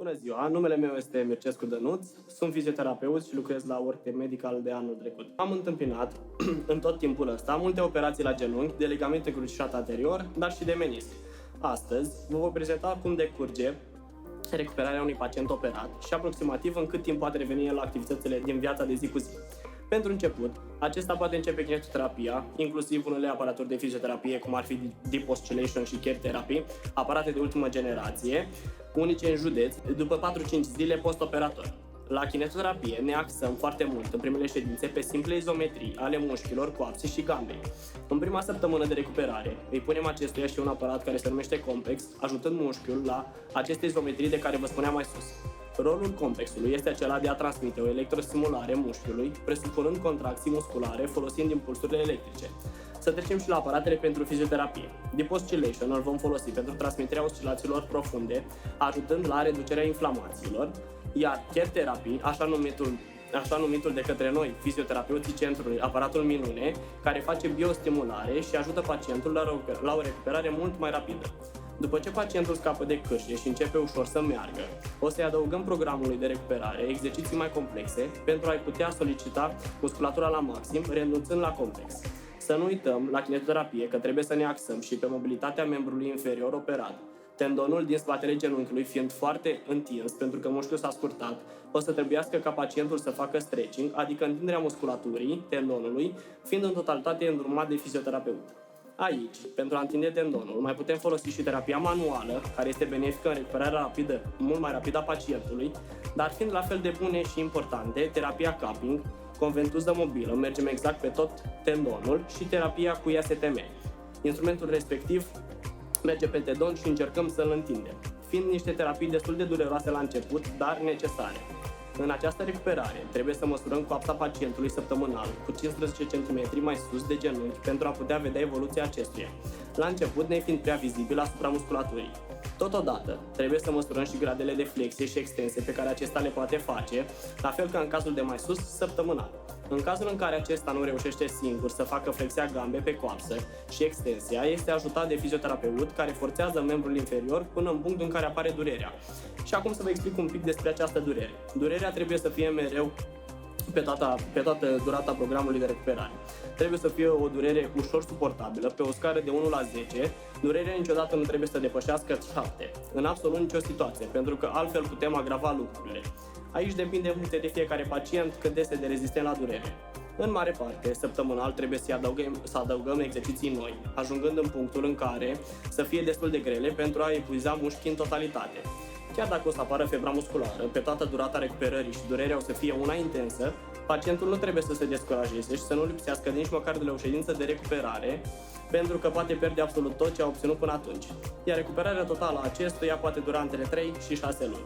Bună ziua, numele meu este Mircescu Dănuț, sunt fizioterapeut și lucrez la Workday Medical de anul trecut. Am întâmpinat în tot timpul ăsta multe operații la genunchi, de ligamente crucișat anterior, dar și de menisc. Astăzi vă voi prezenta cum decurge recuperarea unui pacient operat și aproximativ în cât timp poate reveni el la activitățile din viața de zi cu zi. Pentru început, acesta poate începe kinetoterapia, inclusiv unele aparaturi de fizioterapie, cum ar fi Deep Oscillation și Care Therapy, aparate de ultimă generație, unice în județ, după 4-5 zile post-operator. La kinetoterapie ne axăm foarte mult în primele ședințe pe simple izometrii ale mușchilor, coapsei și gambei. În prima săptămână de recuperare îi punem acestuia și un aparat care se numește complex, ajutând mușchiul la aceste izometrii de care vă spuneam mai sus. Rolul complexului este acela de a transmite o electrostimulare mușchiului, presupunând contracții musculare folosind impulsurile electrice. Să trecem și la aparatele pentru fizioterapie. Deep Oscillation îl vom folosi pentru transmiterea oscilațiilor profunde, ajutând la reducerea inflamațiilor, iar Care Therapy, așa numitul de către noi, fizioterapeuții centrului, aparatul minune, care face biostimulare și ajută pacientul la o recuperare mult mai rapidă. După ce pacientul scapă de cârșie și începe ușor să meargă, o să-i adăugăm programului de recuperare exerciții mai complexe pentru a-i putea solicita musculatura la maxim, renunțând la complex. Să nu uităm la kinetoterapie că trebuie să ne axăm și pe mobilitatea membrului inferior operat. Tendonul din spatele genunchiului fiind foarte întins pentru că mușchiul s-a scurtat, o să trebuiască ca pacientul să facă stretching, adică întinderea musculaturii tendonului, fiind în totalitate îndrumat de fizioterapeut. Aici, pentru a întinde tendonul, mai putem folosi și terapia manuală, care este benefică în recuperarea rapidă, mult mai rapidă a pacientului, dar fiind la fel de bune și importante, terapia cupping, cu ventuză mobilă, mergem exact pe tot tendonul, și terapia cu IASTM. Instrumentul respectiv merge pe tendon și încercăm să-l întindem, fiind niște terapii destul de dureroase la început, dar necesare. În această recuperare, trebuie să măsurăm coapsa pacientului săptămânal cu 15 cm mai sus de genunchi pentru a putea vedea evoluția acestuia, la început nefiind prea vizibil asupra musculaturii. Totodată, trebuie să măsurăm și gradele de flexie și extensie pe care acesta le poate face, la fel ca în cazul de mai sus, săptămânal. În cazul în care acesta nu reușește singur să facă flexia gambei pe coapsă și extensia, este ajutat de fizioterapeut care forțează membrul inferior până în punctul în care apare durerea. Și acum să vă explic un pic despre această durere. Durerea trebuie să fie mereu pe toată durata programului de recuperare. Trebuie să fie o durere ușor suportabilă, pe o scară de 1 la 10, durerea niciodată nu trebuie să depășească 7, în absolut nicio situație, pentru că altfel putem agrava lucrurile. Aici depinde în funcție de fiecare pacient cât este de rezistent la durere. În mare parte, săptămânal trebuie să adăugăm exerciții noi, ajungând în punctul în care să fie destul de grele pentru a epuiza mușchii în totalitate. Chiar dacă o să apară febra musculară, pe toată durata recuperării și durerea o să fie una intensă, pacientul nu trebuie să se descurajeze și să nu lipsească nici măcar de la o ședință de recuperare, pentru că poate pierde absolut tot ce a obținut până atunci. Iar recuperarea totală a acestuia poate dura între 3 și 6 luni.